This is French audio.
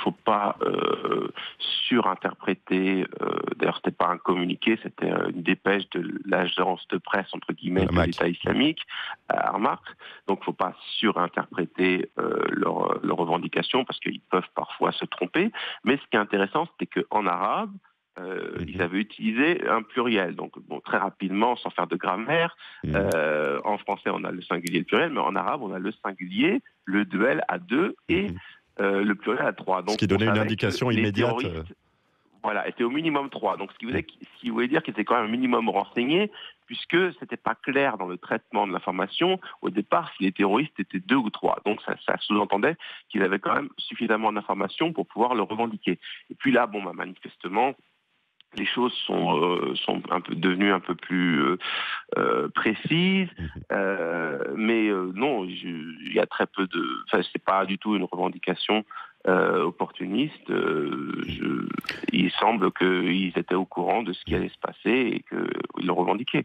faut pas surinterpréter. D'ailleurs, c'était pas un communiqué, c'était une dépêche de l'agence de presse entre guillemets de l'État islamique, Armak. Donc, il faut pas surinterpréter leurs revendications parce qu'ils peuvent parfois se tromper. Mais ce qui est intéressant, c'était qu'en arabe, ils avaient utilisé un pluriel. Donc, bon, très rapidement, sans faire de grammaire, en français, on a le singulier et le pluriel, mais en arabe, on a le singulier, le duel à deux et le pluriel à trois. Donc, ce qui donnait une indication immédiate. Voilà, était au minimum 3. Donc, ce qui voulait dire qu'ils étaient quand même un minimum renseignés, puisque c'était pas clair dans le traitement de l'information, au départ, si les terroristes étaient 2 ou 3. Donc, ça sous-entendait qu'ils avaient quand même suffisamment d'informations pour pouvoir le revendiquer. Et puis là, manifestement, les choses sont devenues un peu plus précises, mais non, il y a très peu de... Enfin, c'est pas du tout une revendication opportuniste. Il semble qu'ils étaient au courant de ce qui allait se passer et qu'ils le revendiquaient.